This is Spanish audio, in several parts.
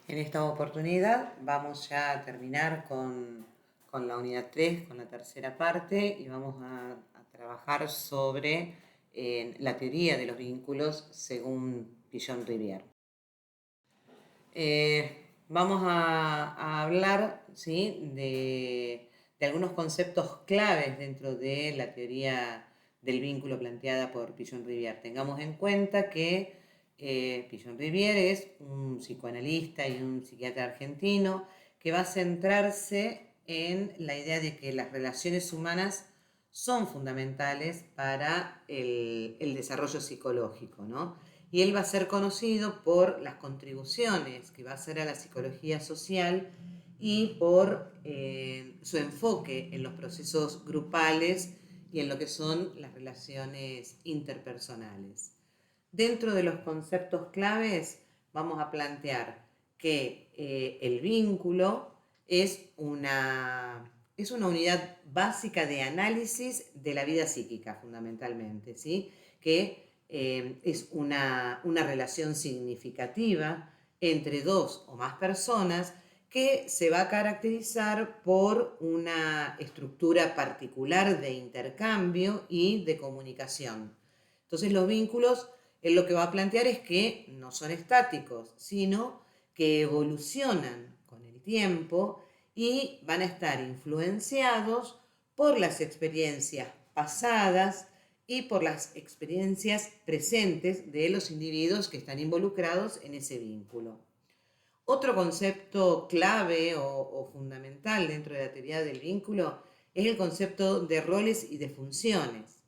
En esta oportunidad vamos ya a terminar con la unidad 3, con la tercera parte, y vamos a trabajar sobre la teoría de los vínculos según Pigeon-Rivière. Vamos a hablar, ¿sí?, de algunos conceptos claves dentro de la teoría del vínculo planteada por Pigeon-Rivière. Tengamos en cuenta que Pigeon-Rivière es un psicoanalista y un psiquiatra argentino que va a centrarse en la idea de que las relaciones humanas son fundamentales para el desarrollo psicológico, ¿no? Y él va a ser conocido por las contribuciones que va a hacer a la psicología social y por su enfoque en los procesos grupales y en lo que son las relaciones interpersonales. Dentro de los conceptos claves vamos a plantear que el vínculo es una unidad básica de análisis de la vida psíquica, fundamentalmente, ¿sí? Que es una relación significativa entre dos o más personas que se va a caracterizar por una estructura particular de intercambio y de comunicación. Entonces los vínculos, él lo que va a plantear es que no son estáticos, sino que evolucionan con el tiempo y van a estar influenciados por las experiencias pasadas y por las experiencias presentes de los individuos que están involucrados en ese vínculo. Otro concepto clave o fundamental dentro de la teoría del vínculo es el concepto de roles y de funciones,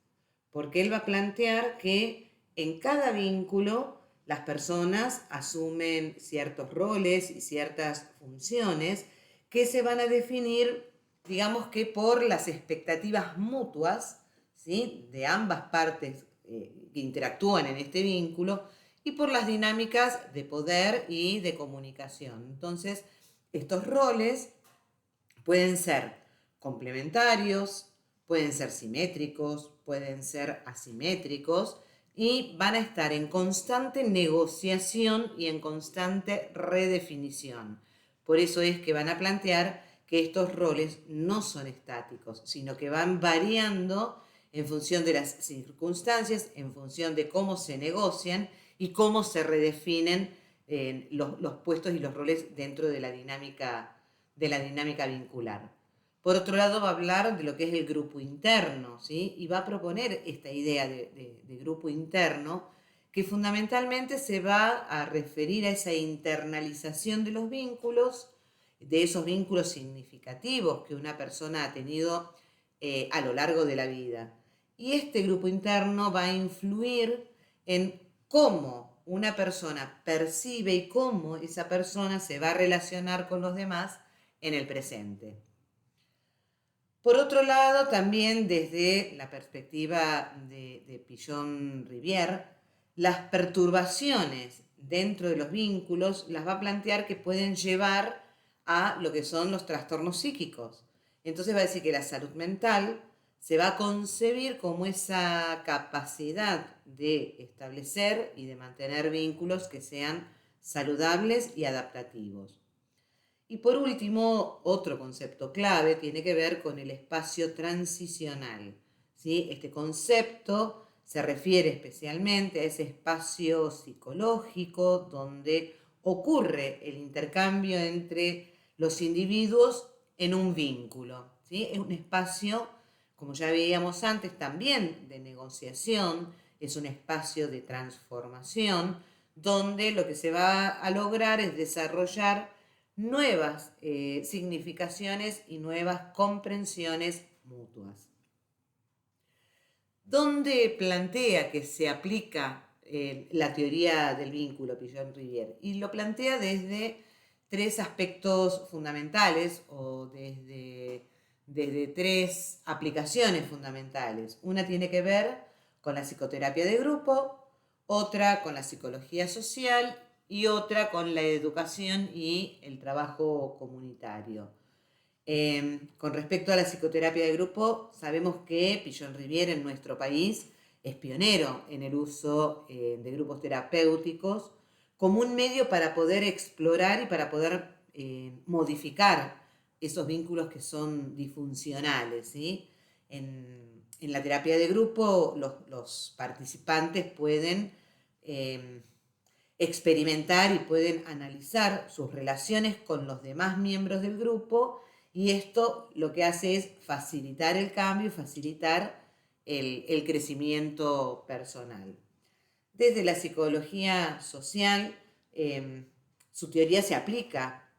porque él va a plantear que en cada vínculo las personas asumen ciertos roles y ciertas funciones que se van a definir, digamos que por las expectativas mutuas, ¿sí?, de ambas partes que interactúan en este vínculo y por las dinámicas de poder y de comunicación. Entonces, estos roles pueden ser complementarios, pueden ser simétricos, pueden ser asimétricos y van a estar en constante negociación y en constante redefinición. Por eso es que van a plantear que estos roles no son estáticos, sino que van variando en función de las circunstancias, en función de cómo se negocian y cómo se redefinen los puestos y los roles dentro de la dinámica vincular. Por otro lado, va a hablar de lo que es el grupo interno, ¿sí? Y va a proponer esta idea de grupo interno que fundamentalmente se va a referir a esa internalización de los vínculos, de esos vínculos significativos que una persona ha tenido a lo largo de la vida. Y este grupo interno va a influir en cómo una persona percibe y cómo esa persona se va a relacionar con los demás en el presente. Por otro lado, también desde la perspectiva de Pigeon-Rivière, las perturbaciones dentro de los vínculos las va a plantear que pueden llevar a lo que son los trastornos psíquicos. Entonces va a decir que la salud mental se va a concebir como esa capacidad de establecer y de mantener vínculos que sean saludables y adaptativos. Y por último, otro concepto clave tiene que ver con el espacio transicional, ¿sí? Este concepto se refiere especialmente a ese espacio psicológico donde ocurre el intercambio entre los individuos en un vínculo, ¿sí? Es un espacio, como ya veíamos antes, también de negociación, es un espacio de transformación, donde lo que se va a lograr es desarrollar nuevas significaciones y nuevas comprensiones mutuas. ¿Dónde plantea que se aplica la teoría del vínculo Pigeon-Rivière? Y lo plantea desde tres aspectos fundamentales o desde tres aplicaciones fundamentales. Una tiene que ver con la psicoterapia de grupo, otra con la psicología social y otra con la educación y el trabajo comunitario. Con respecto a la psicoterapia de grupo, sabemos que Pigeon-Rivière en nuestro país es pionero en el uso de grupos terapéuticos como un medio para poder explorar y para poder modificar esos vínculos que son disfuncionales, ¿sí? En la terapia de grupo, los participantes pueden experimentar y pueden analizar sus relaciones con los demás miembros del grupo, y esto lo que hace es facilitar el cambio y facilitar el crecimiento personal. Desde la psicología social, su teoría se aplica,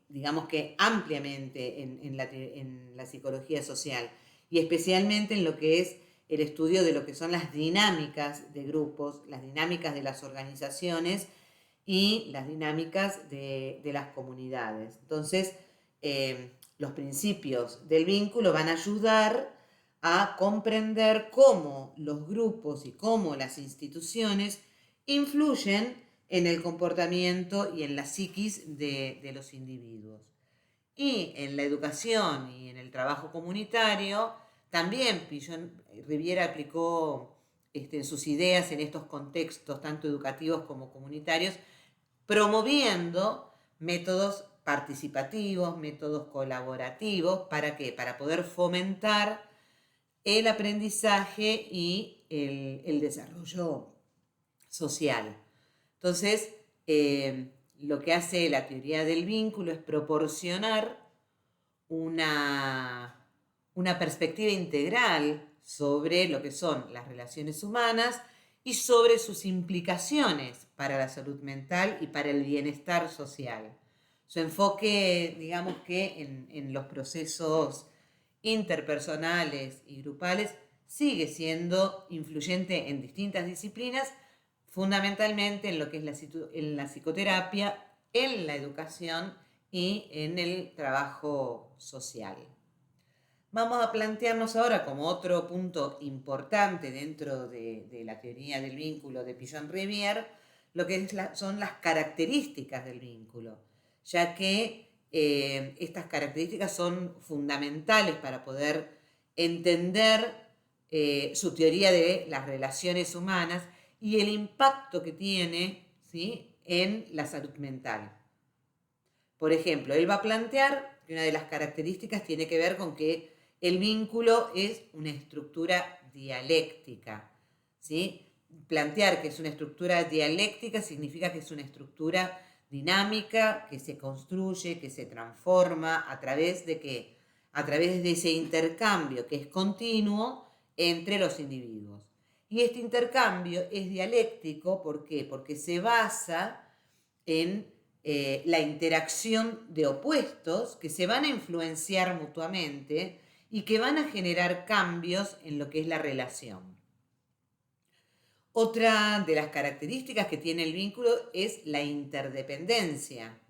digamos que ampliamente en la psicología social, y especialmente en lo que es el estudio de lo que son las dinámicas de grupos, las dinámicas de las organizaciones y las dinámicas de las comunidades. Entonces, los principios del vínculo van a ayudar a comprender cómo los grupos y cómo las instituciones influyen en el comportamiento y en la psiquis de los individuos. Y en la educación y en el trabajo comunitario, también Pichon Rivière aplicó sus ideas en estos contextos, tanto educativos como comunitarios, promoviendo métodos participativos, métodos colaborativos. ¿Para qué? Para poder fomentar el aprendizaje y el desarrollo social. Entonces, lo que hace la teoría del vínculo es proporcionar una perspectiva integral sobre lo que son las relaciones humanas y sobre sus implicaciones para la salud mental y para el bienestar social. Su enfoque, digamos que en los procesos interpersonales y grupales sigue siendo influyente en distintas disciplinas, fundamentalmente en lo que es en la psicoterapia, en la educación y en el trabajo social. Vamos a plantearnos ahora como otro punto importante dentro de la teoría del vínculo de Pichon Rivière, lo que son las características del vínculo, ya que estas características son fundamentales para poder entender su teoría de las relaciones humanas y el impacto que tiene, ¿sí?, en la salud mental. Por ejemplo, él va a plantear que una de las características tiene que ver con que el vínculo es una estructura dialéctica, ¿sí? Plantear que es una estructura dialéctica significa que es una estructura dinámica, que se construye, que se transforma a través de ¿qué? A través de ese intercambio que es continuo entre los individuos. Y este intercambio es dialéctico, ¿por qué? Porque se basa en la interacción de opuestos que se van a influenciar mutuamente y que van a generar cambios en lo que es la relación. Otra de las características que tiene el vínculo es la interdependencia,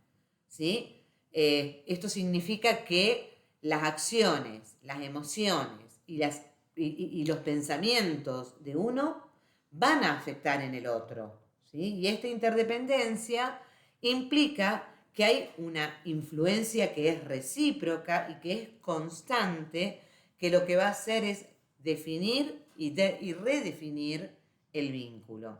¿sí? Esto significa que las acciones, las emociones y los pensamientos de uno van a afectar en el otro, ¿sí? Y esta interdependencia implica que hay una influencia que es recíproca y que es constante, que lo que va a hacer es definir y redefinir el vínculo.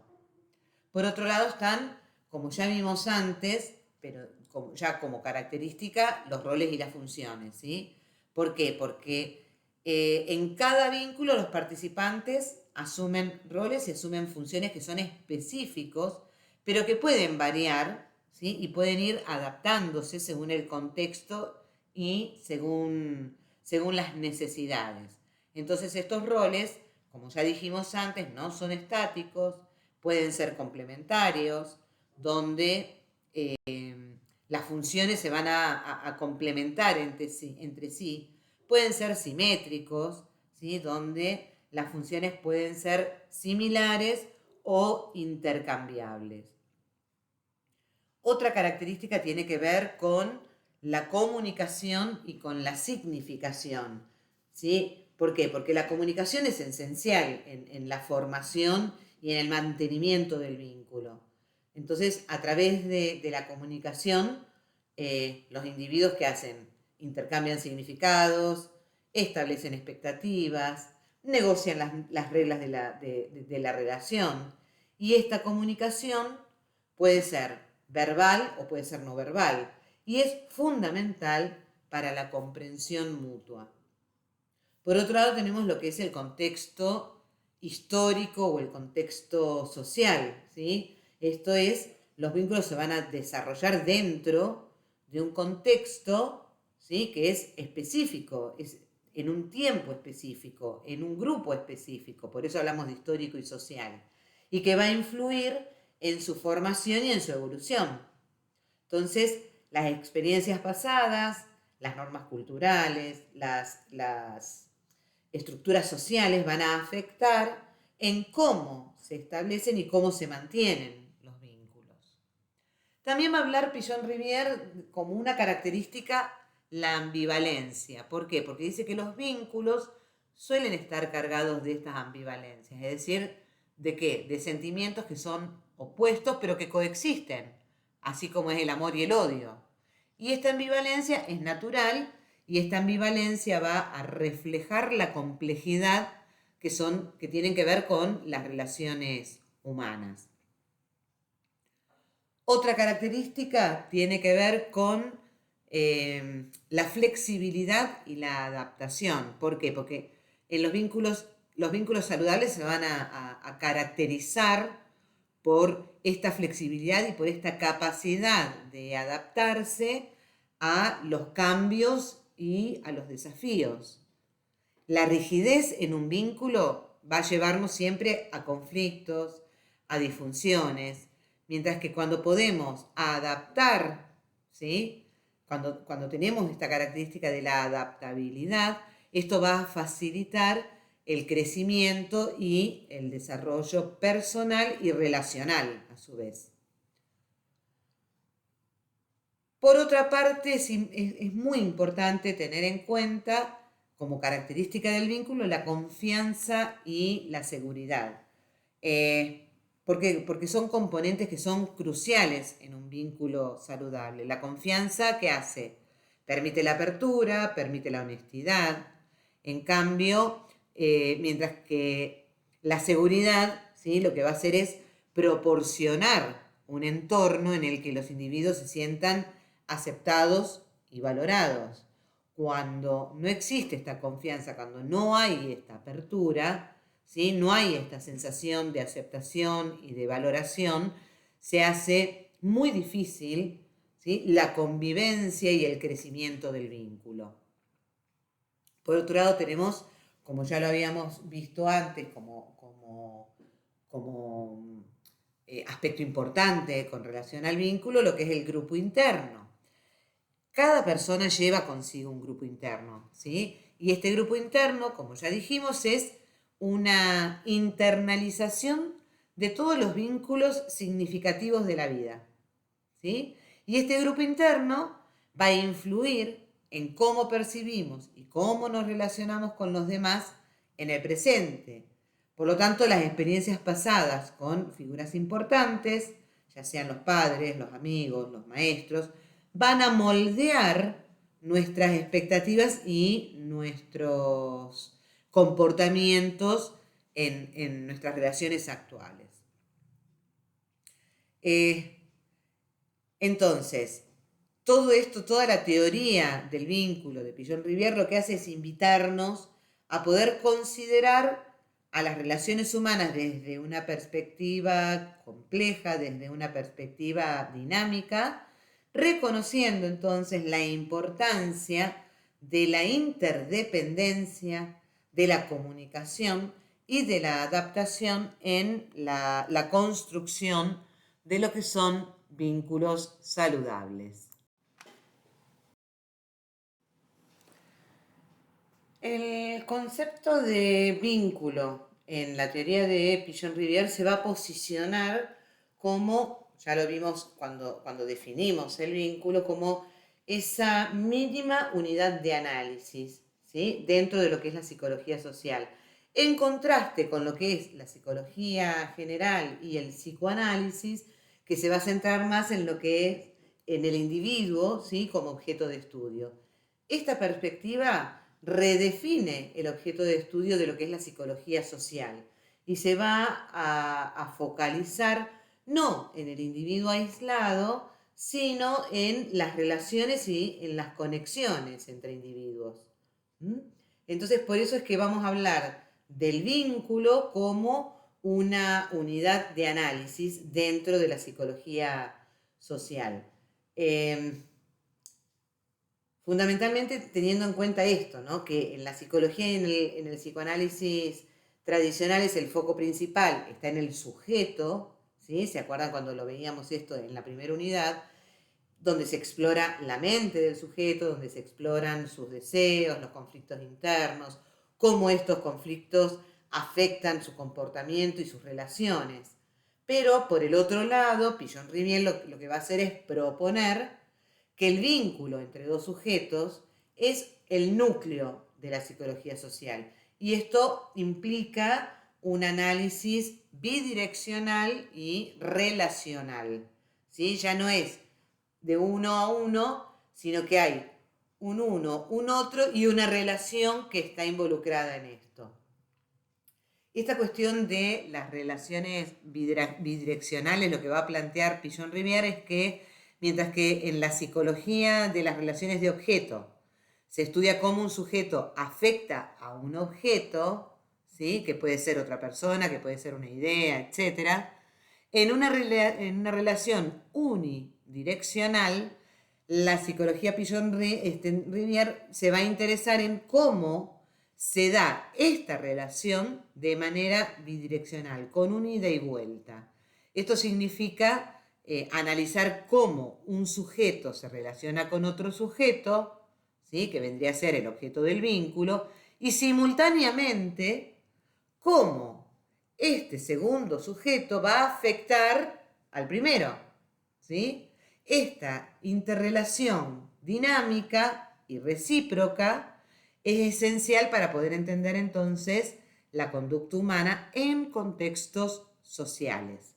Por otro lado están, como ya vimos antes, pero ya como característica, los roles y las funciones, ¿sí? ¿Por qué? Porque en cada vínculo los participantes asumen roles y asumen funciones que son específicos, pero que pueden variar, ¿sí? Y pueden ir adaptándose según el contexto y según las necesidades. Entonces estos roles, como ya dijimos antes, no son estáticos, pueden ser complementarios, donde las funciones se van a complementar entre sí. Pueden ser simétricos, ¿sí?, donde las funciones pueden ser similares o intercambiables. Otra característica tiene que ver con la comunicación y con la significación, ¿sí? ¿Por qué? Porque la comunicación es esencial en la formación y en el mantenimiento del vínculo. Entonces, a través de la comunicación, los individuos que hacen, intercambian significados, establecen expectativas, negocian las reglas de la relación. Y esta comunicación puede ser verbal o puede ser no verbal, y es fundamental para la comprensión mutua. Por otro lado, tenemos lo que es el contexto histórico o el contexto social, ¿sí? Esto es, los vínculos se van a desarrollar dentro de un contexto, ¿sí? Que es específico, es en un tiempo específico, en un grupo específico, por eso hablamos de histórico y social, y que va a influir en su formación y en su evolución. Entonces, las experiencias pasadas, las normas culturales, las estructuras sociales van a afectar en cómo se establecen y cómo se mantienen los vínculos. También va a hablar Pichon-Rivière como una característica la ambivalencia. ¿Por qué? Porque dice que los vínculos suelen estar cargados de estas ambivalencias, es decir, ¿de qué? De sentimientos que son opuestos pero que coexisten, así como es el amor y el odio. Y esta ambivalencia es natural y esta ambivalencia va a reflejar la complejidad que tienen que ver con las relaciones humanas. Otra característica tiene que ver con la flexibilidad y la adaptación. ¿Por qué? Porque en los vínculos saludables se van a caracterizar por esta flexibilidad y por esta capacidad de adaptarse a los cambios y a los desafíos. La rigidez en un vínculo va a llevarnos siempre a conflictos, a disfunciones, mientras que cuando podemos adaptar, ¿sí? Cuando tenemos esta característica de la adaptabilidad, esto va a facilitar el crecimiento y el desarrollo personal y relacional a su vez. Por otra parte, es muy importante tener en cuenta como característica del vínculo la confianza y la seguridad. Porque son componentes que son cruciales en un vínculo saludable. La confianza, ¿qué hace? Permite la apertura, permite la honestidad. En cambio, mientras que la seguridad, ¿sí? Lo que va a hacer es proporcionar un entorno en el que los individuos se sientan aceptados y valorados. Cuando no existe esta confianza, cuando no hay esta apertura, ¿sí? No hay esta sensación de aceptación y de valoración, se hace muy difícil, ¿sí? La convivencia y el crecimiento del vínculo. Por otro lado tenemos, como ya lo habíamos visto antes, como aspecto importante con relación al vínculo, lo que es el grupo interno. Cada persona lleva consigo un grupo interno, ¿sí? Y este grupo interno, como ya dijimos, es una internalización de todos los vínculos significativos de la vida, ¿sí? Y este grupo interno va a influir en cómo percibimos y cómo nos relacionamos con los demás en el presente. Por lo tanto, las experiencias pasadas con figuras importantes, ya sean los padres, los amigos, los maestros, van a moldear nuestras expectativas y nuestros comportamientos en nuestras relaciones actuales. Entonces, todo esto, toda la teoría del vínculo de Pichon-Rivière lo que hace es invitarnos a poder considerar a las relaciones humanas desde una perspectiva compleja, desde una perspectiva dinámica, reconociendo entonces la importancia de la interdependencia, de la comunicación y de la adaptación en la construcción de lo que son vínculos saludables. El concepto de vínculo en la teoría de Pichon-Rivière se va a posicionar como, ya lo vimos cuando definimos el vínculo, como esa mínima unidad de análisis, ¿sí? Dentro de lo que es la psicología social, en contraste con lo que es la psicología general y el psicoanálisis, que se va a centrar más en lo que es en el individuo, ¿sí? Como objeto de estudio. Esta perspectiva redefine el objeto de estudio de lo que es la psicología social y se va a focalizar no en el individuo aislado, sino en las relaciones y en las conexiones entre individuos. ¿Mm? Entonces, por eso es que vamos a hablar del vínculo como una unidad de análisis dentro de la psicología social. Fundamentalmente teniendo en cuenta esto, ¿no? Que en la psicología y en el psicoanálisis tradicionales el foco principal está en el sujeto, ¿sí? ¿Se acuerdan cuando lo veíamos esto en la primera unidad? Donde se explora la mente del sujeto, donde se exploran sus deseos, los conflictos internos, cómo estos conflictos afectan su comportamiento y sus relaciones. Pero por el otro lado, Pigeon-Rivière lo que va a hacer es proponer que el vínculo entre dos sujetos es el núcleo de la psicología social. Y esto implica un análisis bidireccional y relacional. ¿Sí? Ya no es de uno a uno, sino que hay un uno, un otro y una relación que está involucrada en esto. Esta cuestión de las relaciones bidireccionales, lo que va a plantear Pigeon-Rivière es que, mientras que en la psicología de las relaciones de objeto se estudia cómo un sujeto afecta a un objeto, ¿sí? Que puede ser otra persona, que puede ser una idea, etc., en una relación unidireccional, la psicología Pigeon-Rivière se va a interesar en cómo se da esta relación de manera bidireccional, con un ida y vuelta. Esto significa analizar cómo un sujeto se relaciona con otro sujeto, ¿sí? Que vendría a ser el objeto del vínculo, y simultáneamente cómo este segundo sujeto va a afectar al primero, ¿sí? Esta interrelación dinámica y recíproca es esencial para poder entender entonces la conducta humana en contextos sociales.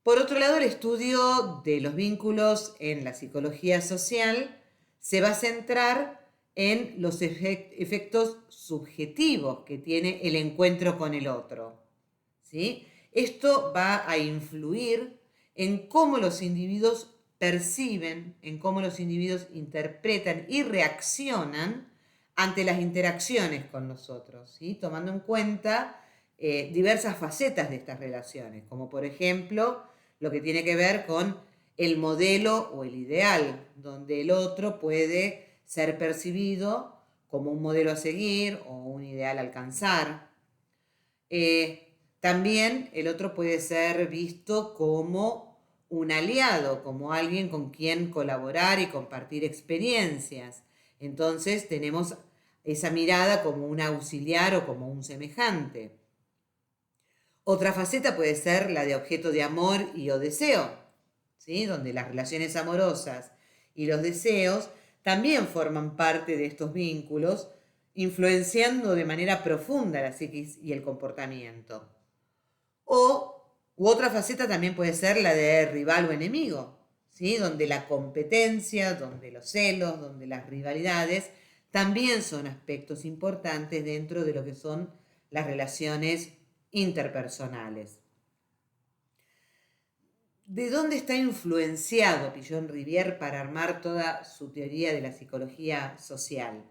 Por otro lado, el estudio de los vínculos en la psicología social se va a centrar en los efectos subjetivos que tiene el encuentro con el otro, ¿sí? Esto va a influir en cómo los individuos perciben, en cómo los individuos interpretan y reaccionan ante las interacciones con nosotros, ¿sí? Tomando en cuenta diversas facetas de estas relaciones, como por ejemplo lo que tiene que ver con el modelo o el ideal, donde el otro puede ser percibido como un modelo a seguir o un ideal a alcanzar. También el otro puede ser visto como un aliado, como alguien con quien colaborar y compartir experiencias. Entonces tenemos esa mirada como un auxiliar o como un semejante. Otra faceta puede ser la de objeto de amor y o deseo, ¿sí? Donde las relaciones amorosas y los deseos también forman parte de estos vínculos, influenciando de manera profunda la psiquis y el comportamiento. U otra faceta también puede ser la de rival o enemigo, ¿sí? Donde la competencia, donde los celos, donde las rivalidades también son aspectos importantes dentro de lo que son las relaciones interpersonales. ¿De dónde está influenciado Pigeon-Rivière para armar toda su teoría de la psicología social?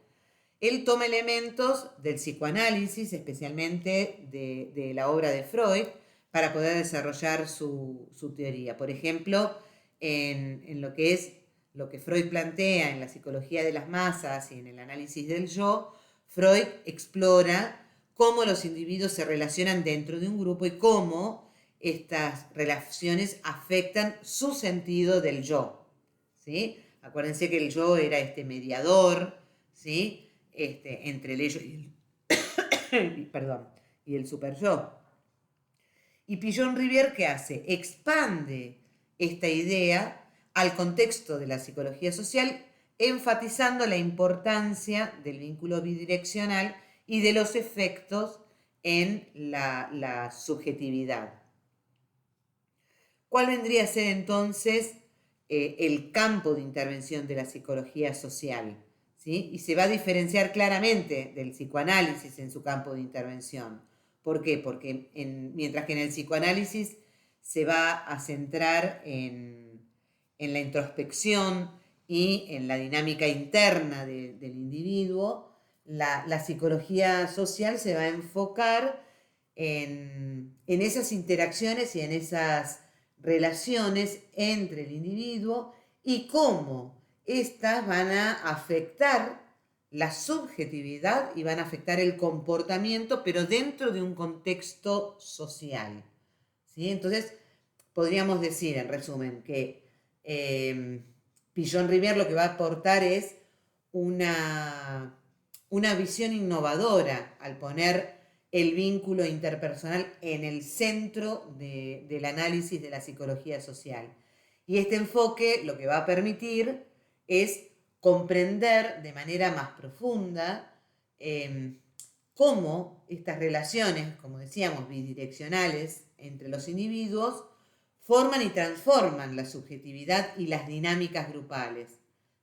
Él toma elementos del psicoanálisis, especialmente de la obra de Freud, para poder desarrollar su teoría. Por ejemplo, en lo que es lo que Freud plantea en la psicología de las masas y en el análisis del yo, Freud explora cómo los individuos se relacionan dentro de un grupo y cómo estas relaciones afectan su sentido del yo, ¿sí? Acuérdense que el yo era este mediador, ¿sí? Entre el ello y el, perdón, y el super yo. Y Pigeon-Rivière, ¿qué hace? Expande esta idea al contexto de la psicología social, enfatizando la importancia del vínculo bidireccional y de los efectos en la subjetividad. ¿Cuál vendría a ser entonces el campo de intervención de la psicología social? ¿Sí? Y se va a diferenciar claramente del psicoanálisis en su campo de intervención. ¿Por qué? Porque mientras que en el psicoanálisis se va a centrar en la introspección y en la dinámica interna del individuo, la psicología social se va a enfocar en esas interacciones y en esas relaciones entre el individuo y cómo éstas van a afectar la subjetividad y van a afectar el comportamiento, pero dentro de un contexto social. ¿Sí? Entonces, podríamos decir, en resumen, que Pigeon-Rivière lo que va a aportar es una visión innovadora al poner el vínculo interpersonal en el centro del análisis de la psicología social. Y este enfoque lo que va a permitir es comprender de manera más profunda cómo estas relaciones, como decíamos, bidireccionales entre los individuos, forman y transforman la subjetividad y las dinámicas grupales,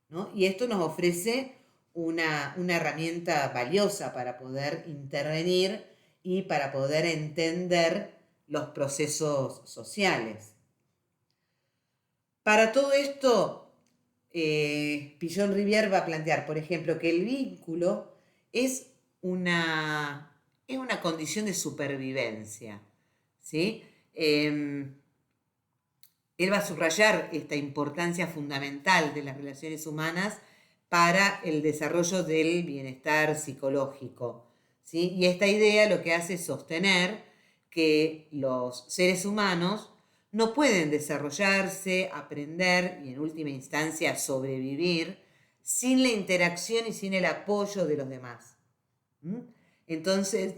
¿no? Y esto nos ofrece una herramienta valiosa para poder intervenir y para poder entender los procesos sociales. Para todo esto, Pigeon-Rivière va a plantear, por ejemplo, que el vínculo es una condición de supervivencia, ¿sí? Él va a subrayar esta importancia fundamental de las relaciones humanas para el desarrollo del bienestar psicológico, ¿sí? Y esta idea lo que hace es sostener que los seres humanos no pueden desarrollarse, aprender y en última instancia sobrevivir sin la interacción y sin el apoyo de los demás. Entonces,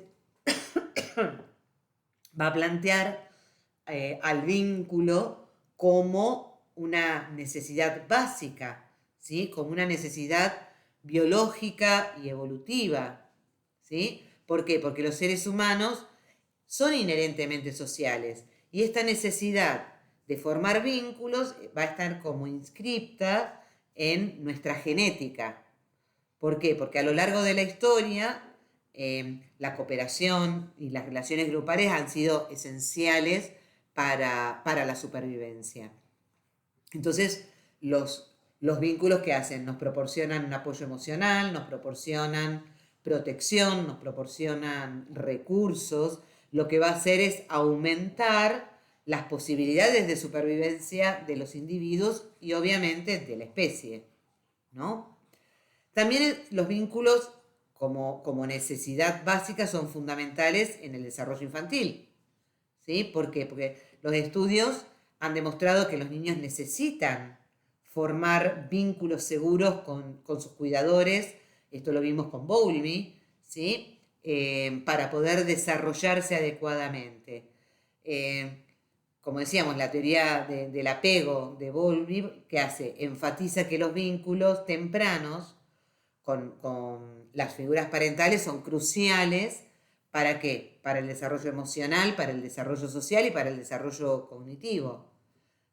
va a plantear al vínculo como una necesidad básica, ¿sí? Como una necesidad biológica y evolutiva, ¿sí? ¿Por qué? Porque los seres humanos son inherentemente sociales y esta necesidad de formar vínculos va a estar como inscripta en nuestra genética. ¿Por qué? Porque a lo largo de la historia la cooperación y las relaciones grupales han sido esenciales para la supervivencia. Entonces, los vínculos que hacen nos proporcionan un apoyo emocional, nos proporcionan protección, nos proporcionan recursos. Lo que va a hacer es aumentar las posibilidades de supervivencia de los individuos y obviamente de la especie, ¿no? También los vínculos como necesidad básica son fundamentales en el desarrollo infantil, ¿sí? ¿Por qué? Porque los estudios han demostrado que los niños necesitan formar vínculos seguros con sus cuidadores, esto lo vimos con Bowlby, ¿sí? Para poder desarrollarse adecuadamente. Como decíamos, la teoría del apego de Bowlby, que hace, enfatiza que los vínculos tempranos con las figuras parentales son cruciales. ¿Para qué? Para el desarrollo emocional, para el desarrollo social y para el desarrollo cognitivo,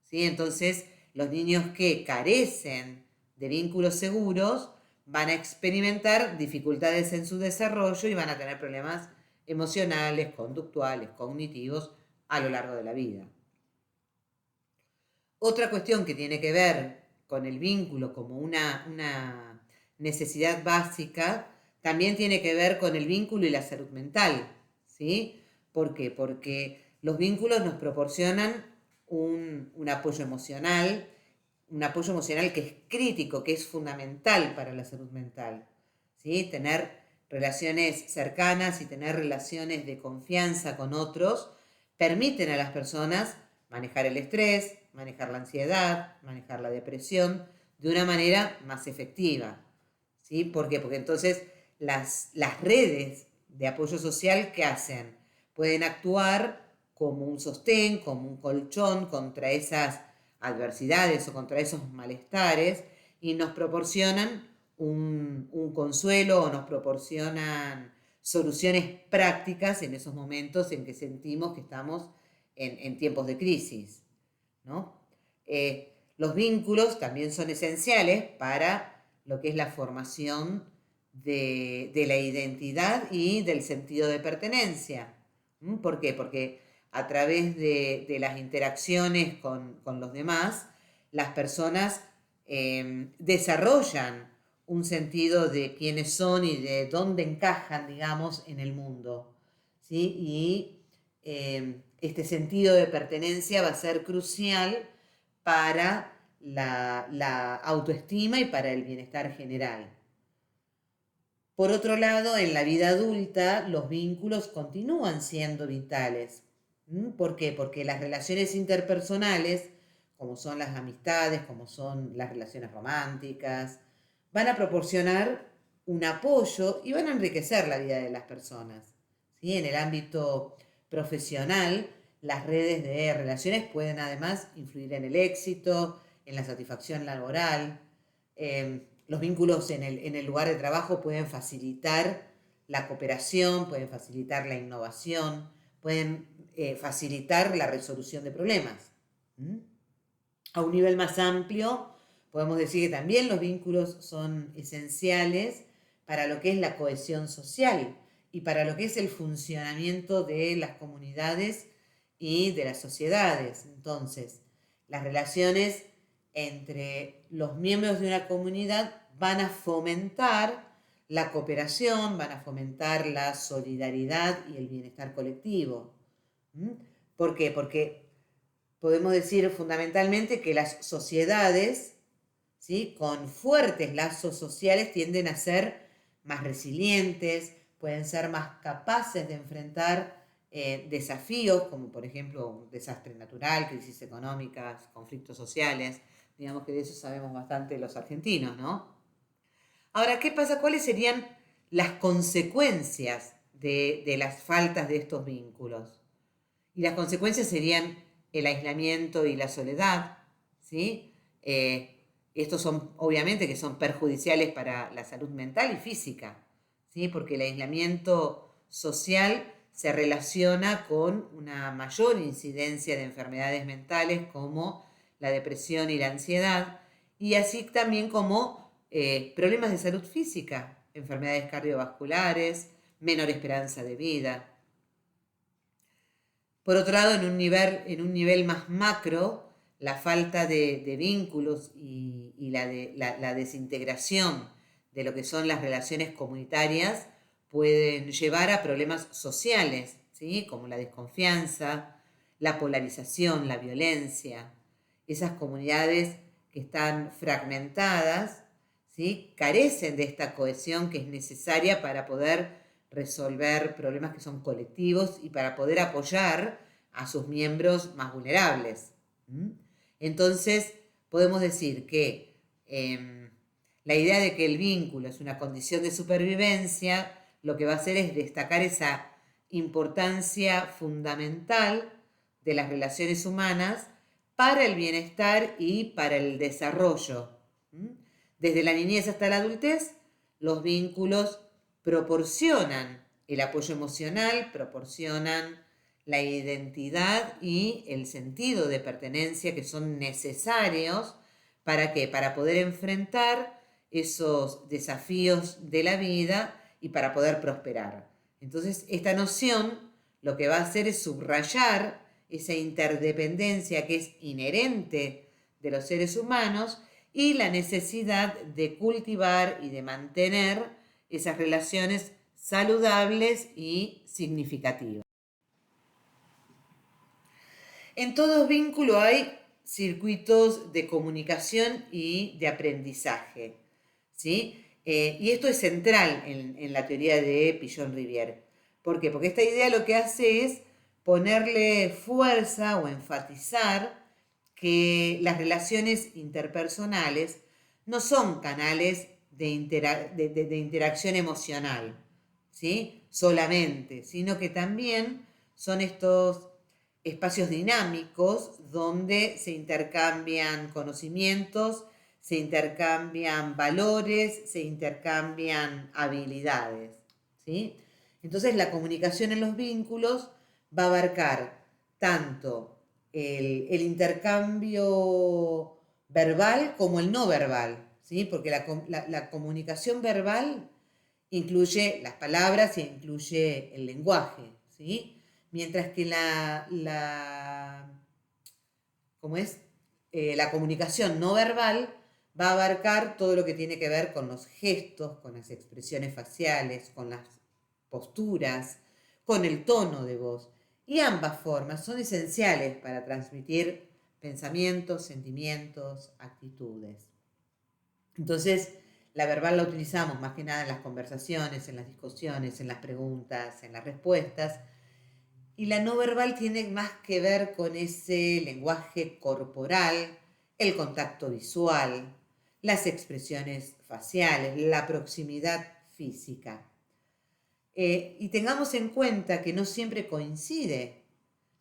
¿sí? Entonces, los niños que carecen de vínculos seguros van a experimentar dificultades en su desarrollo y van a tener problemas emocionales, conductuales, cognitivos a lo largo de la vida. Otra cuestión que tiene que ver con el vínculo como una necesidad básica también tiene que ver con el vínculo y la salud mental, ¿sí? ¿Por qué? Porque los vínculos nos proporcionan un apoyo emocional que es crítico, que es fundamental para la salud mental, ¿sí? Tener relaciones cercanas y tener relaciones de confianza con otros permiten a las personas manejar el estrés, manejar la ansiedad, manejar la depresión de una manera más efectiva, ¿sí? ¿Por qué? Porque entonces las redes de apoyo social, ¿qué hacen? Pueden actuar como un sostén, como un colchón contra esas adversidades o contra esos malestares y nos proporcionan un consuelo o nos proporcionan soluciones prácticas en esos momentos en que sentimos que estamos en tiempos de crisis, ¿no? Los vínculos también son esenciales para lo que es la formación de la identidad y del sentido de pertenencia. ¿Por qué? Porque a través de las interacciones con los demás, las personas desarrollan un sentido de quiénes son y de dónde encajan, digamos, en el mundo, ¿sí? Y este sentido de pertenencia va a ser crucial para la autoestima y para el bienestar general. Por otro lado, en la vida adulta, los vínculos continúan siendo vitales. ¿Por qué? Porque las relaciones interpersonales, como son las amistades, como son las relaciones románticas, van a proporcionar un apoyo y van a enriquecer la vida de las personas. ¿Sí? En el ámbito profesional, las redes de relaciones pueden además influir en el éxito, en la satisfacción laboral. Los vínculos en el lugar de trabajo pueden facilitar la cooperación, pueden facilitar la innovación, pueden facilitar la resolución de problemas. A un nivel más amplio, podemos decir que también los vínculos son esenciales para lo que es la cohesión social y para lo que es el funcionamiento de las comunidades y de las sociedades. Entonces, las relaciones entre los miembros de una comunidad van a fomentar la cooperación, van a fomentar la solidaridad y el bienestar colectivo. ¿Por qué? Porque podemos decir fundamentalmente que las sociedades, ¿sí?, con fuertes lazos sociales tienden a ser más resilientes, pueden ser más capaces de enfrentar desafíos, como por ejemplo un desastre natural, crisis económicas, conflictos sociales. Digamos que de eso sabemos bastante los argentinos, ¿no? Ahora, ¿qué pasa? ¿Cuáles serían las consecuencias de las faltas de estos vínculos? Y las consecuencias serían el aislamiento y la soledad, ¿sí? Estos son, obviamente, que son perjudiciales para la salud mental y física, ¿sí? Porque el aislamiento social se relaciona con una mayor incidencia de enfermedades mentales como la depresión y la ansiedad, y así también como problemas de salud física, enfermedades cardiovasculares, menor esperanza de vida. Por otro lado, en un nivel más macro, la falta de vínculos y la desintegración de lo que son las relaciones comunitarias pueden llevar a problemas sociales, ¿sí?, como la desconfianza, la polarización, la violencia. Esas comunidades que están fragmentadas, ¿sí?, carecen de esta cohesión que es necesaria para poder resolver problemas que son colectivos y para poder apoyar a sus miembros más vulnerables. Entonces, podemos decir que la idea de que el vínculo es una condición de supervivencia, lo que va a hacer es destacar esa importancia fundamental de las relaciones humanas para el bienestar y para el desarrollo. Desde la niñez hasta la adultez, los vínculos proporcionan el apoyo emocional, proporcionan la identidad y el sentido de pertenencia que son necesarios ¿para qué? Para poder enfrentar esos desafíos de la vida y para poder prosperar. Entonces, esta noción lo que va a hacer es subrayar esa interdependencia que es inherente de los seres humanos y la necesidad de cultivar y de mantener esas relaciones saludables y significativas. En todo vínculo hay circuitos de comunicación y de aprendizaje, ¿sí? Y esto es central en la teoría de Pigeon-Rivière. ¿Por qué? Porque esta idea lo que hace es ponerle fuerza o enfatizar que las relaciones interpersonales no son canales de interacción emocional, ¿sí?, solamente, sino que también son estos espacios dinámicos donde se intercambian conocimientos, se intercambian valores, se intercambian habilidades, ¿sí? Entonces la comunicación en los vínculos va a abarcar tanto el intercambio verbal como el no verbal, ¿sí? Porque la comunicación verbal incluye las palabras y incluye el lenguaje, ¿sí? mientras que ¿cómo es? La comunicación no verbal va a abarcar todo lo que tiene que ver con los gestos, con las expresiones faciales, con las posturas, con el tono de voz. Y ambas formas son esenciales para transmitir pensamientos, sentimientos, actitudes. Entonces, la verbal la utilizamos más que nada en las conversaciones, en las discusiones, en las preguntas, en las respuestas. Y la no verbal tiene más que ver con ese lenguaje corporal, el contacto visual, las expresiones faciales, la proximidad física. Y tengamos en cuenta que no siempre coincide,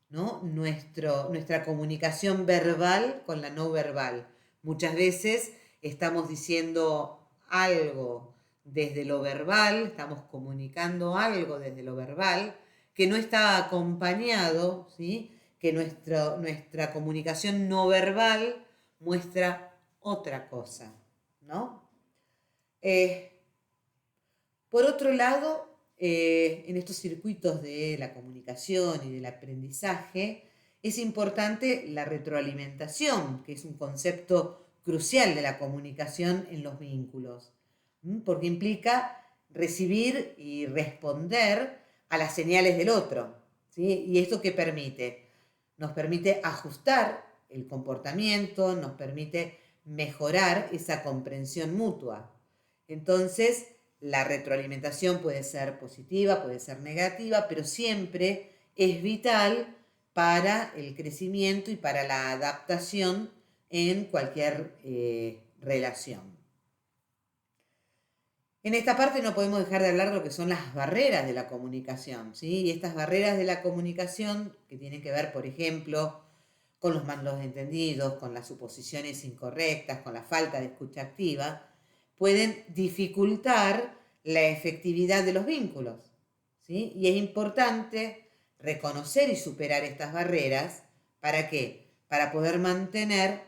¿no? Nuestra comunicación verbal con la no verbal. Muchas veces estamos diciendo algo desde lo verbal, estamos comunicando algo desde lo verbal, que no está acompañado, ¿sí? Que nuestra comunicación no verbal muestra otra cosa, ¿no? Por otro lado, en estos circuitos de la comunicación y del aprendizaje, es importante la retroalimentación, que es un concepto crucial de la comunicación en los vínculos, porque implica recibir y responder a las señales del otro, ¿sí? ¿Y esto qué permite? Nos permite ajustar el comportamiento, nos permite mejorar esa comprensión mutua. Entonces, la retroalimentación puede ser positiva, puede ser negativa, pero siempre es vital para el crecimiento y para la adaptación en cualquier relación. En esta parte no podemos dejar de hablar de lo que son las barreras de la comunicación, ¿sí? Y estas barreras de la comunicación, que tienen que ver, por ejemplo, con los malos entendidos, con las suposiciones incorrectas, con la falta de escucha activa, pueden dificultar la efectividad de los vínculos, ¿sí? Y es importante reconocer y superar estas barreras. ¿Para qué? Para poder mantener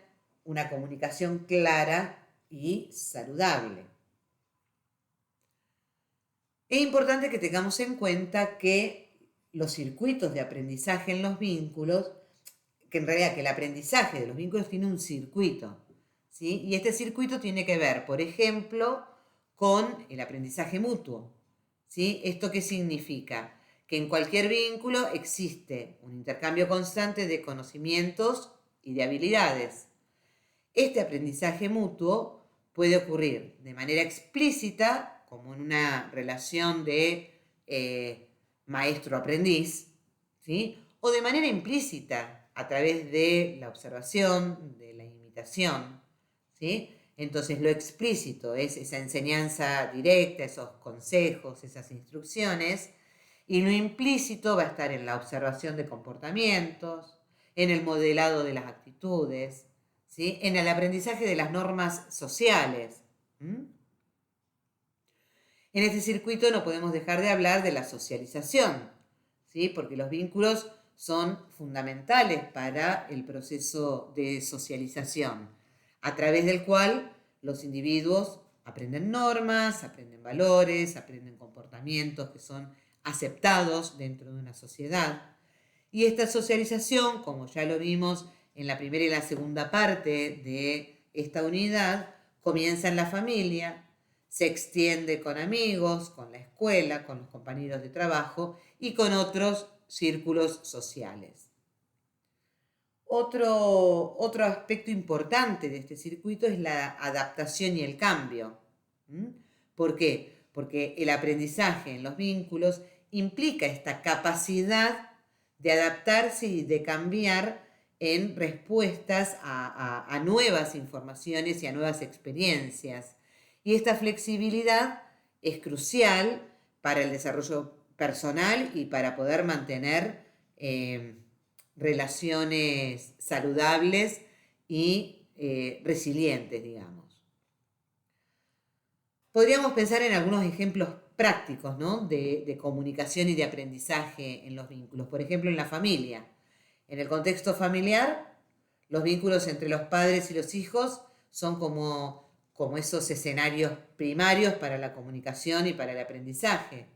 una comunicación clara y saludable. Es importante que tengamos en cuenta que los circuitos de aprendizaje en los vínculos, que en realidad que el aprendizaje de los vínculos tiene un circuito, ¿sí? Y este circuito tiene que ver, por ejemplo, con el aprendizaje mutuo, ¿sí? ¿Esto qué significa? Que en cualquier vínculo existe un intercambio constante de conocimientos y de habilidades. Este aprendizaje mutuo puede ocurrir de manera explícita, como en una relación de maestro-aprendiz, ¿sí? O de manera implícita, a través de la observación, de la imitación, ¿sí? Entonces lo explícito es esa enseñanza directa, esos consejos, esas instrucciones, y lo implícito va a estar en la observación de comportamientos, en el modelado de las actitudes, ¿sí? En el aprendizaje de las normas sociales. En este circuito no podemos dejar de hablar de la socialización, ¿sí? Porque los vínculos son fundamentales para el proceso de socialización, a través del cual los individuos aprenden normas, aprenden valores, aprenden comportamientos que son aceptados dentro de una sociedad. Y esta socialización, como ya lo vimos en la primera y la segunda parte de esta unidad, comienza en la familia, se extiende con amigos, con la escuela, con los compañeros de trabajo y con otros círculos sociales. Otro aspecto importante de este circuito es la adaptación y el cambio. ¿Por qué? Porque el aprendizaje en los vínculos implica esta capacidad de adaptarse y de cambiar en respuestas a nuevas informaciones y a nuevas experiencias. Y esta flexibilidad es crucial para el desarrollo personal y para poder mantener relaciones saludables y resilientes, digamos. Podríamos pensar en algunos ejemplos prácticos, ¿no? de comunicación y de aprendizaje en los vínculos. Por ejemplo, en la familia. En el contexto familiar, los vínculos entre los padres y los hijos son como esos escenarios primarios para la comunicación y para el aprendizaje,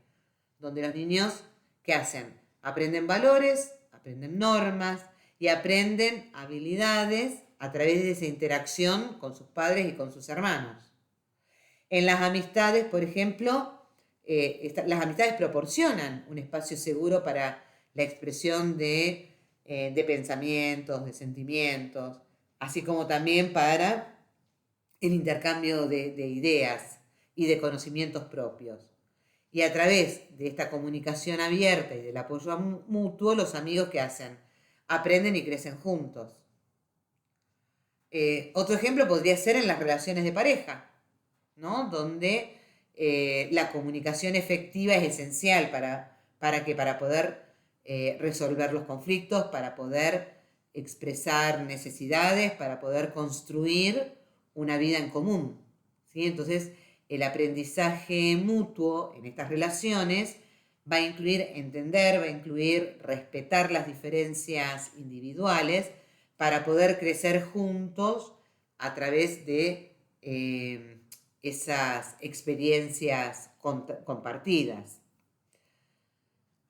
donde los niños, ¿qué hacen? Aprenden valores, aprenden normas y aprenden habilidades a través de esa interacción con sus padres y con sus hermanos. En las amistades, por ejemplo, las amistades proporcionan un espacio seguro para la expresión de pensamientos, de sentimientos, así como también para el intercambio de ideas y de conocimientos propios. Y a través de esta comunicación abierta y del apoyo mutuo, los amigos ¿qué hacen? Aprenden y crecen juntos. Otro ejemplo podría ser en las relaciones de pareja, ¿no? Donde la comunicación efectiva es esencial para poder resolver los conflictos, para poder expresar necesidades, para poder construir una vida en común, ¿sí? Entonces, el aprendizaje mutuo en estas relaciones va a incluir entender, va a incluir respetar las diferencias individuales para poder crecer juntos a través de esas experiencias compartidas.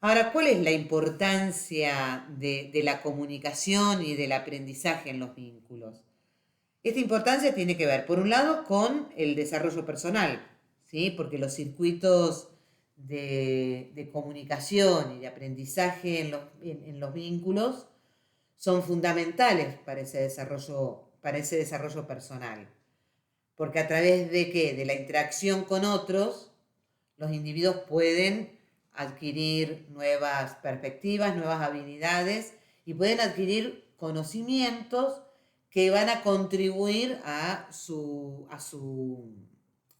Ahora, ¿cuál es la importancia de la comunicación y del aprendizaje en los vínculos? Esta importancia tiene que ver, por un lado, con el desarrollo personal, ¿sí? Porque los circuitos de comunicación y de aprendizaje en los vínculos son fundamentales para ese desarrollo personal. Porque a través de ¿qué? De la interacción con otros, los individuos pueden adquirir nuevas perspectivas, nuevas habilidades y pueden adquirir conocimientos que van a contribuir a su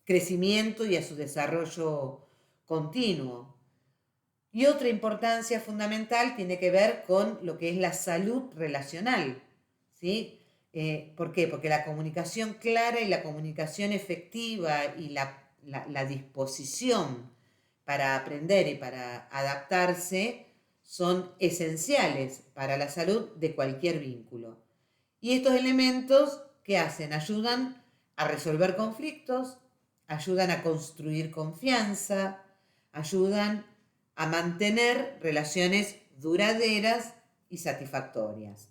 crecimiento y a su desarrollo continuo. Y otra importancia fundamental tiene que ver con lo que es la salud relacional, ¿sí? ¿Por qué? Porque la comunicación clara y la comunicación efectiva y la disposición para aprender y para adaptarse son esenciales para la salud de cualquier vínculo. Y estos elementos, ¿qué hacen? Ayudan a resolver conflictos, ayudan a construir confianza, ayudan a mantener relaciones duraderas y satisfactorias.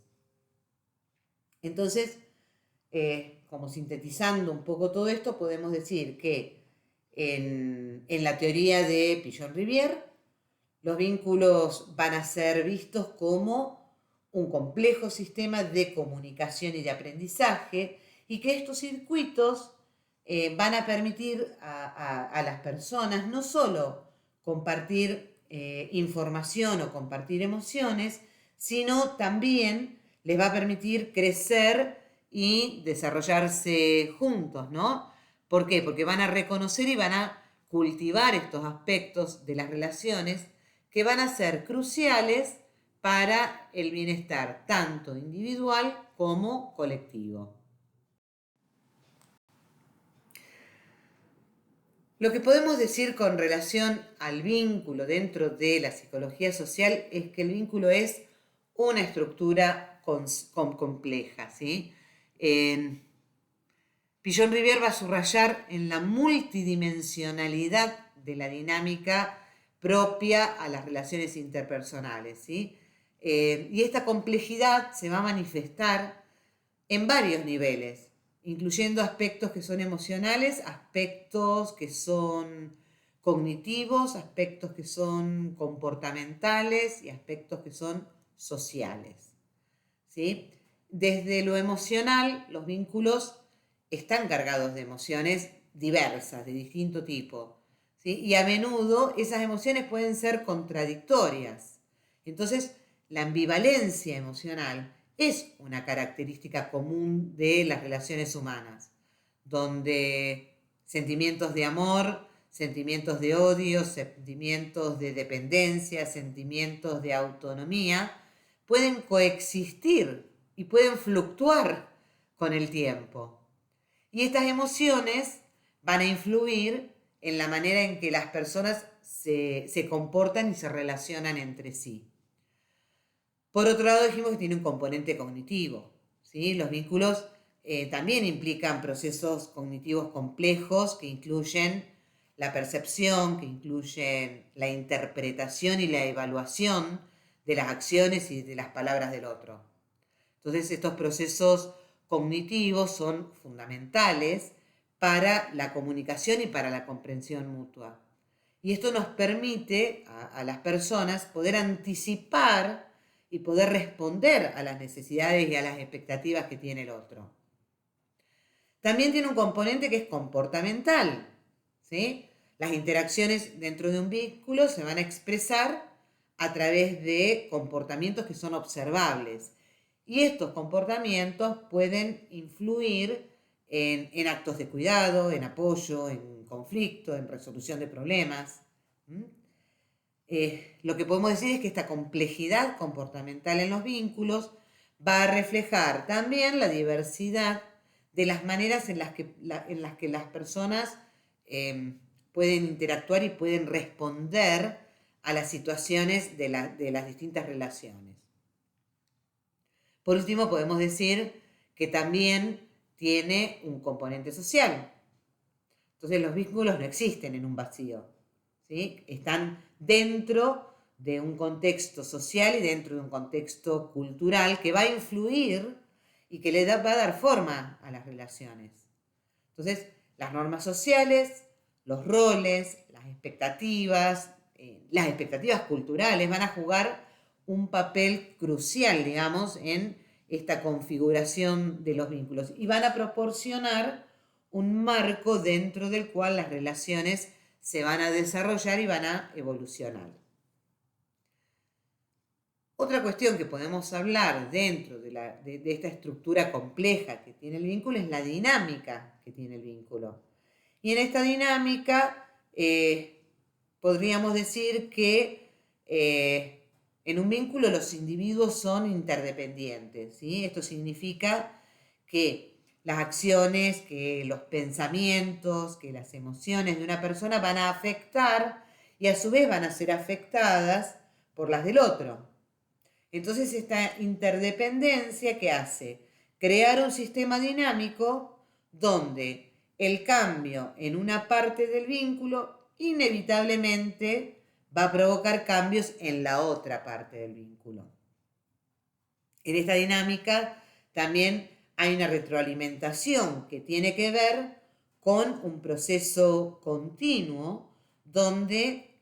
Entonces, como sintetizando un poco todo esto, podemos decir que en la teoría de Pigeon-Rivière, los vínculos van a ser vistos como un complejo sistema de comunicación y de aprendizaje y que estos circuitos van a permitir a las personas no solo compartir información o compartir emociones, sino también les va a permitir crecer y desarrollarse juntos, ¿no? ¿Por qué? Porque van a reconocer y van a cultivar estos aspectos de las relaciones que van a ser cruciales para el bienestar tanto individual como colectivo. Lo que podemos decir con relación al vínculo dentro de la psicología social es que el vínculo es una estructura compleja, ¿sí? Pigeon-Rivière va a subrayar en la multidimensionalidad de la dinámica propia a las relaciones interpersonales, ¿sí? Y esta complejidad se va a manifestar en varios niveles, incluyendo aspectos que son emocionales, aspectos que son cognitivos, aspectos que son comportamentales y aspectos que son sociales, ¿sí? Desde lo emocional, los vínculos están cargados de emociones diversas, de distinto tipo, ¿sí? Y a menudo esas emociones pueden ser contradictorias. Entonces, la ambivalencia emocional es una característica común de las relaciones humanas, donde sentimientos de amor, sentimientos de odio, sentimientos de dependencia, sentimientos de autonomía, pueden coexistir y pueden fluctuar con el tiempo. Y estas emociones van a influir en la manera en que las personas se comportan y se relacionan entre sí. Por otro lado, dijimos que tiene un componente cognitivo, ¿sí? Los vínculos también implican procesos cognitivos complejos que incluyen la percepción, que incluyen la interpretación y la evaluación de las acciones y de las palabras del otro. Entonces, estos procesos cognitivos son fundamentales para la comunicación y para la comprensión mutua. Y esto nos permite a las personas poder anticipar y poder responder a las necesidades y a las expectativas que tiene el otro. También tiene un componente que es comportamental, ¿sí? Las interacciones dentro de un vínculo se van a expresar a través de comportamientos que son observables. Y estos comportamientos pueden influir en actos de cuidado, en apoyo, en conflicto, en resolución de problemas. Lo que podemos decir es que esta complejidad comportamental en los vínculos va a reflejar también la diversidad de las maneras en las que las personas pueden interactuar y pueden responder a las situaciones de las distintas relaciones. Por último, podemos decir que también tiene un componente social. Entonces, los vínculos no existen en un vacío, ¿sí? Están dentro de un contexto social y dentro de un contexto cultural que va a influir y que va a dar forma a las relaciones. Entonces, las normas sociales, los roles, las expectativas culturales van a jugar un papel crucial, digamos, en esta configuración de los vínculos y van a proporcionar un marco dentro del cual las relaciones se van a desarrollar y van a evolucionar. Otra cuestión que podemos hablar dentro de esta estructura compleja que tiene el vínculo es la dinámica que tiene el vínculo. Y en esta dinámica podríamos decir que en un vínculo los individuos son interdependientes, ¿sí? Esto significa que las acciones, que los pensamientos, que las emociones de una persona van a afectar y a su vez van a ser afectadas por las del otro. Entonces, esta interdependencia que hace crear un sistema dinámico donde el cambio en una parte del vínculo inevitablemente va a provocar cambios en la otra parte del vínculo. En esta dinámica también hay una retroalimentación que tiene que ver con un proceso continuo donde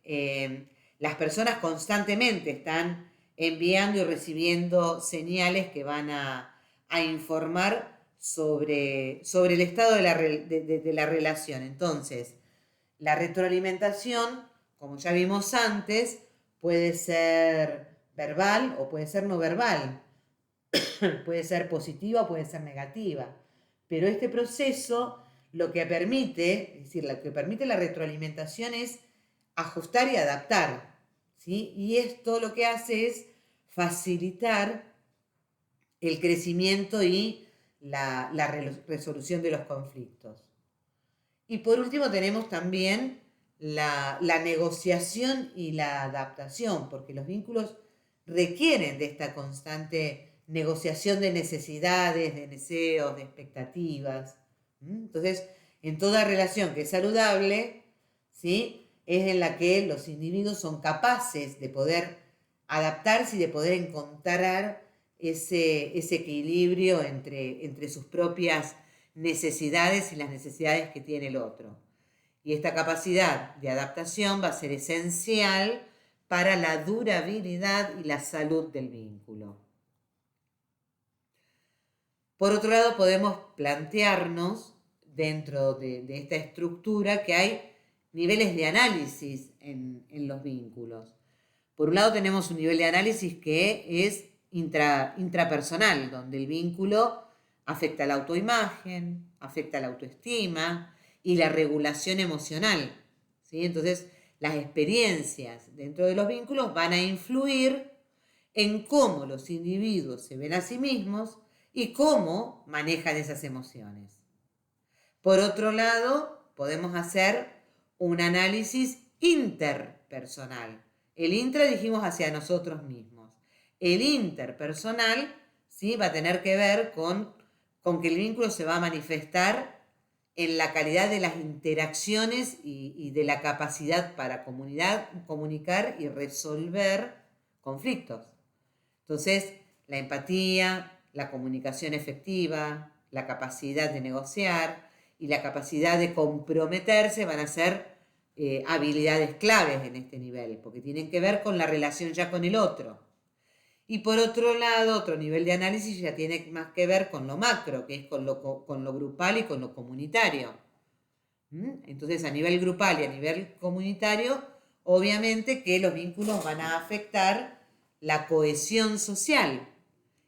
las personas constantemente están enviando y recibiendo señales que van a informar sobre el estado de la relación. Entonces, la retroalimentación, como ya vimos antes, puede ser verbal o puede ser no verbal. Puede ser positiva o puede ser negativa. Pero este proceso lo que permite, es decir, lo que permite la retroalimentación es ajustar y adaptar, ¿sí? Y esto lo que hace es facilitar el crecimiento y la resolución de los conflictos. Y por último tenemos también la negociación y la adaptación, porque los vínculos requieren de esta constante negociación de necesidades, de deseos, de expectativas. Entonces, en toda relación que es saludable, ¿sí?, es en la que los individuos son capaces de poder adaptarse y de poder encontrar ese equilibrio entre sus propias necesidades y las necesidades que tiene el otro. Y esta capacidad de adaptación va a ser esencial para la durabilidad y la salud del vínculo. Por otro lado, podemos plantearnos dentro de esta estructura que hay niveles de análisis en los vínculos. Por un lado tenemos un nivel de análisis que es intrapersonal, donde el vínculo afecta a la autoimagen, afecta a la autoestima y la regulación emocional, ¿sí? Entonces, las experiencias dentro de los vínculos van a influir en cómo los individuos se ven a sí mismos y cómo manejan esas emociones. Por otro lado, podemos hacer un análisis interpersonal. El intra dijimos hacia nosotros mismos. El interpersonal, ¿sí?, va a tener que ver con que el vínculo se va a manifestar en la calidad de las interacciones y de la capacidad para comunicar y resolver conflictos. Entonces, la empatía, la comunicación efectiva, la capacidad de negociar y la capacidad de comprometerse van a ser habilidades claves en este nivel, porque tienen que ver con la relación ya con el otro. Y por otro lado, otro nivel de análisis ya tiene más que ver con lo macro, que es con lo grupal y con lo comunitario. Entonces, a nivel grupal y a nivel comunitario, obviamente que los vínculos van a afectar la cohesión social,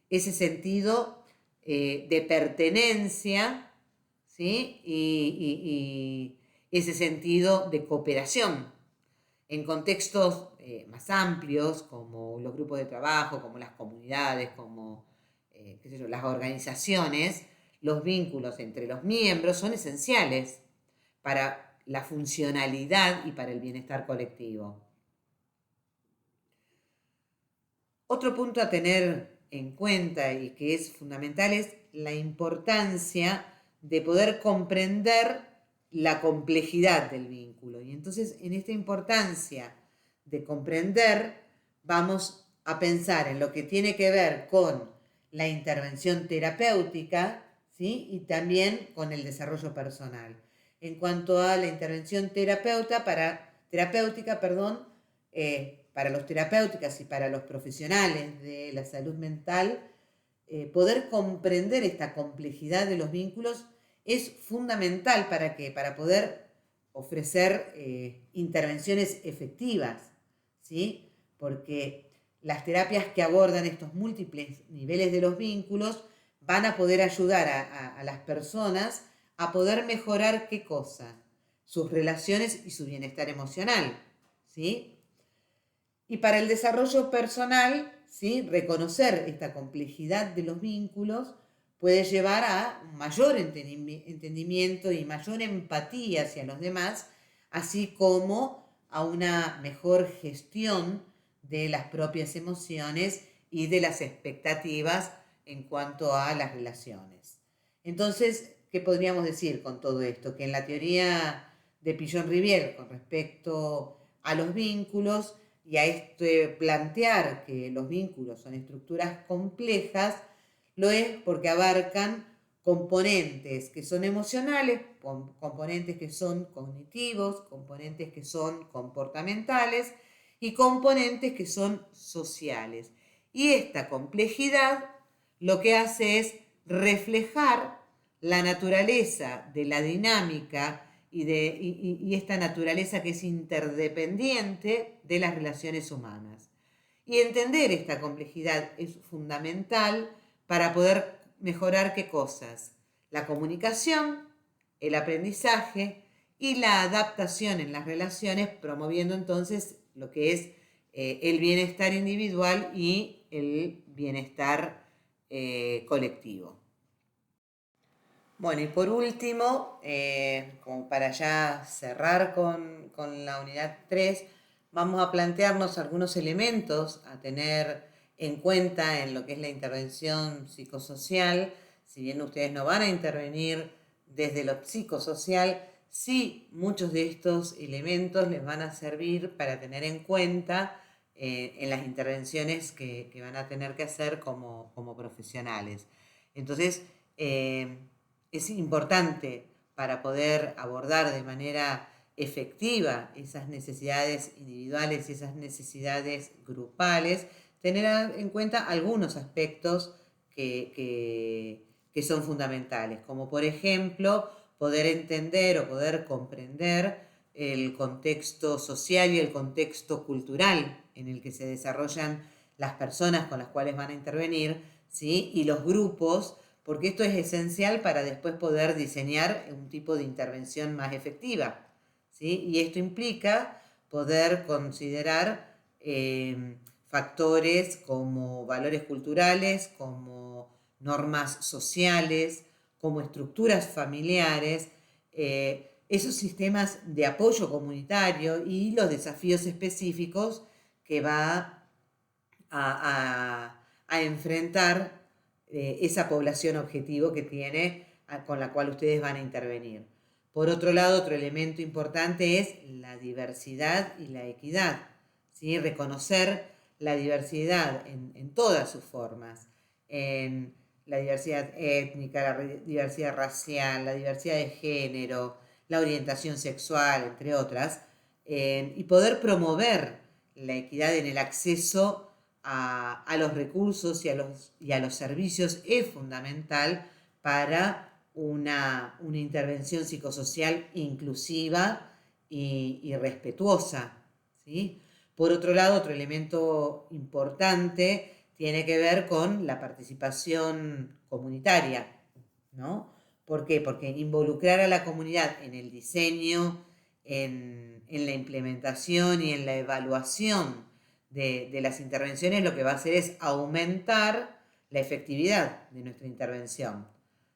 ese sentido de pertenencia, ¿sí? Y ese sentido de cooperación en contextos más amplios, como los grupos de trabajo, como las comunidades, como qué sé yo, las organizaciones. Los vínculos entre los miembros son esenciales para la funcionalidad y para el bienestar colectivo. Otro punto a tener en cuenta y que es fundamental es la importancia de poder comprender la complejidad del vínculo. Y entonces, en esta importancia de comprender, vamos a pensar en lo que tiene que ver con la intervención terapéutica, ¿sí? Y también con el desarrollo personal. En cuanto a la intervención terapéutica, para los terapéuticas y para los profesionales de la salud mental, poder comprender esta complejidad de los vínculos es fundamental para que para poder ofrecer intervenciones efectivas, ¿sí? Porque las terapias que abordan estos múltiples niveles de los vínculos van a poder ayudar a las personas a poder mejorar ¿qué cosa? Sus relaciones y su bienestar emocional, ¿sí? Y para el desarrollo personal, ¿sí? Reconocer esta complejidad de los vínculos puede llevar a un mayor entendimiento y mayor empatía hacia los demás, así como a una mejor gestión de las propias emociones y de las expectativas en cuanto a las relaciones. Entonces, ¿qué podríamos decir con todo esto? Que en la teoría de Pillon-Rivière con respecto a los vínculos, y a este plantear que los vínculos son estructuras complejas, lo es porque abarcan componentes que son emocionales, componentes que son cognitivos, componentes que son comportamentales y componentes que son sociales. Y esta complejidad lo que hace es reflejar la naturaleza de la dinámica y esta naturaleza que es interdependiente de las relaciones humanas. Y entender esta complejidad es fundamental para poder mejorar qué cosas: la comunicación, el aprendizaje y la adaptación en las relaciones, promoviendo entonces lo que es el bienestar individual y el bienestar colectivo. Bueno, y por último, como para ya cerrar con la unidad 3, vamos a plantearnos algunos elementos a tener en cuenta en lo que es la intervención psicosocial. Si bien ustedes no van a intervenir desde lo psicosocial, sí muchos de estos elementos les van a servir para tener en cuenta en las intervenciones que van a tener que hacer como profesionales. Entonces, es importante para poder abordar de manera efectiva esas necesidades individuales y esas necesidades grupales, tener en cuenta algunos aspectos que son fundamentales, como por ejemplo poder entender o poder comprender el contexto social y el contexto cultural en el que se desarrollan las personas con las cuales van a intervenir, ¿sí? Y los grupos, porque esto es esencial para después poder diseñar un tipo de intervención más efectiva, ¿sí? Y esto implica poder considerar factores como valores culturales, como normas sociales, como estructuras familiares, esos sistemas de apoyo comunitario y los desafíos específicos que va a enfrentar esa población objetivo que tiene, con la cual ustedes van a intervenir. Por otro lado, otro elemento importante es la diversidad y la equidad, ¿sí? Reconocer la diversidad en todas sus formas, en la diversidad étnica, la diversidad racial, la diversidad de género, la orientación sexual, entre otras, y poder promover la equidad en el acceso a los recursos y a los servicios es fundamental para una intervención psicosocial inclusiva y respetuosa, ¿sí? Por otro lado, otro elemento importante tiene que ver con la participación comunitaria, ¿no? ¿Por qué? Porque involucrar a la comunidad en el diseño, en la implementación y en la evaluación de las intervenciones lo que va a hacer es aumentar la efectividad de nuestra intervención,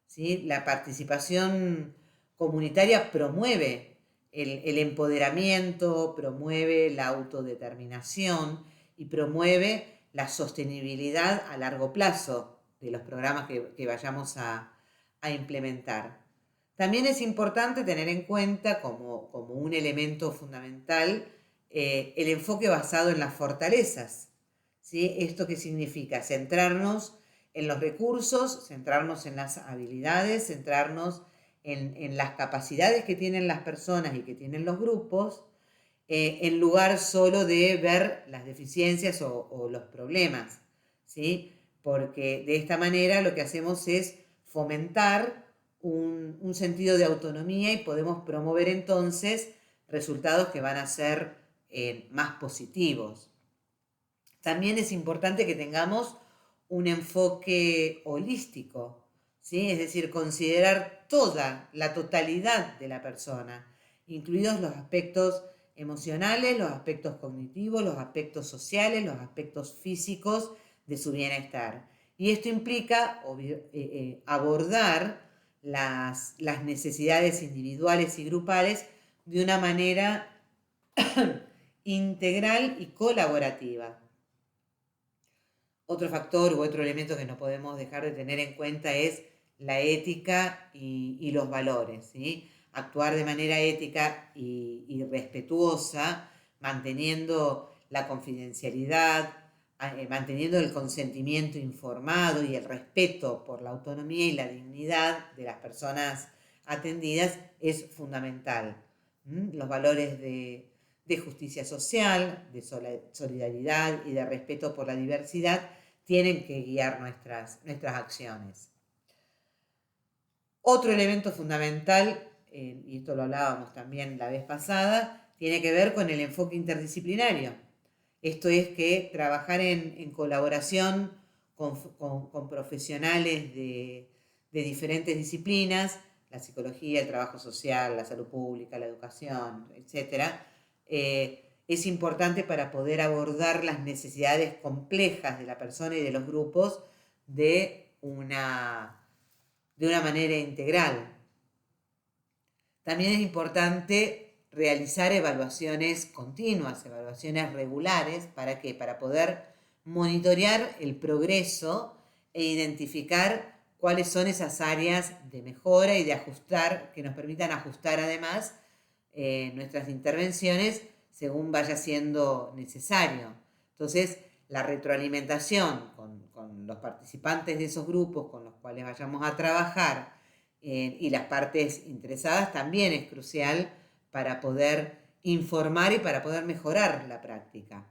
¿sí? La participación comunitaria promueve el empoderamiento, promueve la autodeterminación y promueve la sostenibilidad a largo plazo de los programas que vayamos a implementar. También es importante tener en cuenta como un elemento fundamental el enfoque basado en las fortalezas, ¿sí? ¿Esto qué significa? Centrarnos en los recursos, centrarnos en las habilidades, centrarnos en las capacidades que tienen las personas y que tienen los grupos, en lugar solo de ver las deficiencias o los problemas, ¿sí? Porque de esta manera lo que hacemos es fomentar un sentido de autonomía y podemos promover entonces resultados que van a ser más positivos. También es importante que tengamos un enfoque holístico, ¿sí? Es decir, considerar toda la totalidad de la persona, incluidos los aspectos emocionales, los aspectos cognitivos, los aspectos sociales, los aspectos físicos de su bienestar. Y esto implica abordar las necesidades individuales y grupales de una manera integral y colaborativa. Otro factor u otro elemento que no podemos dejar de tener en cuenta es la ética y los valores, ¿sí? Actuar de manera ética y respetuosa, manteniendo la confidencialidad, manteniendo el consentimiento informado y el respeto por la autonomía y la dignidad de las personas atendidas es fundamental. Los valores de justicia social, de solidaridad y de respeto por la diversidad tienen que guiar nuestras acciones. Otro elemento fundamental, y esto lo hablábamos también la vez pasada, tiene que ver con el enfoque interdisciplinario. Esto es que trabajar en colaboración con profesionales de diferentes disciplinas, la psicología, el trabajo social, la salud pública, la educación, etcétera, es importante para poder abordar las necesidades complejas de la persona y de los grupos de una manera integral. También es importante realizar evaluaciones continuas, evaluaciones regulares, ¿para qué? Para poder monitorear el progreso e identificar cuáles son esas áreas de mejora y de ajustar, que nos permitan ajustar además nuestras intervenciones según vaya siendo necesario. Entonces, la retroalimentación con los participantes de esos grupos con los cuales vayamos a trabajar y las partes interesadas también es crucial para poder informar y para poder mejorar la práctica.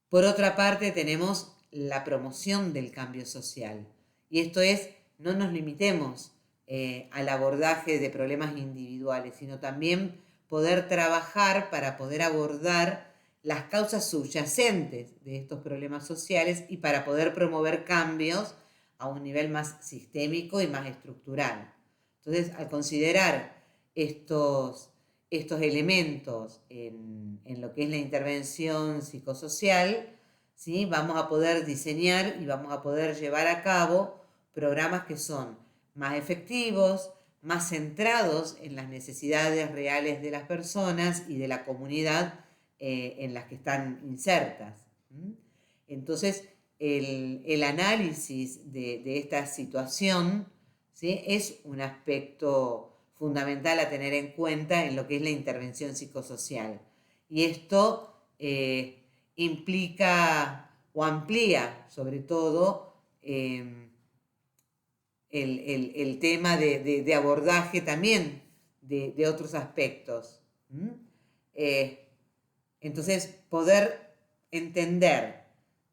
Por otra parte, tenemos la promoción del cambio social. Y esto es, no nos limitemos al abordaje de problemas individuales, sino también poder trabajar para poder abordar las causas subyacentes de estos problemas sociales y para poder promover cambios a un nivel más sistémico y más estructural. Entonces, al considerar estos elementos en lo que es la intervención psicosocial, ¿sí? Vamos a poder diseñar y vamos a poder llevar a cabo programas que son más efectivos, más centrados en las necesidades reales de las personas y de la comunidad en las que están insertas. Entonces, el análisis de esta situación, ¿sí? Es un aspecto fundamental a tener en cuenta en lo que es la intervención psicosocial. Y esto implica o amplía sobre todo el tema de abordaje también de otros aspectos. Entonces, poder entender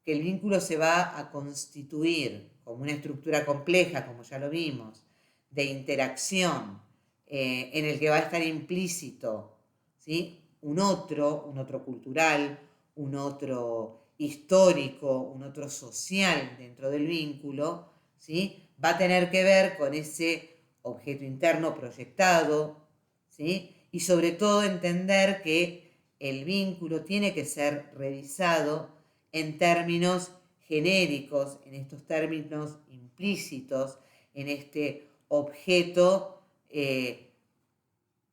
que el vínculo se va a constituir como una estructura compleja, como ya lo vimos, de interacción, en el que va a estar implícito, ¿sí? Un otro cultural, un otro histórico, un otro social dentro del vínculo, ¿sí? Va a tener que ver con ese objeto interno proyectado, ¿sí? Y sobre todo entender que el vínculo tiene que ser revisado en términos genéricos, en estos términos implícitos, en este objeto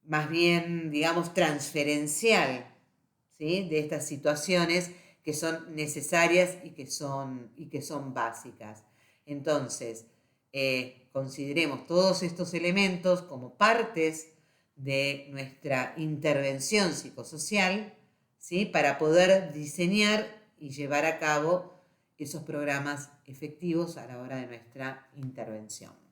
más bien, digamos, transferencial, ¿sí? De estas situaciones que son necesarias y que son básicas. Entonces, consideremos todos estos elementos como partes de nuestra intervención psicosocial, ¿sí? Para poder diseñar y llevar a cabo esos programas efectivos a la hora de nuestra intervención.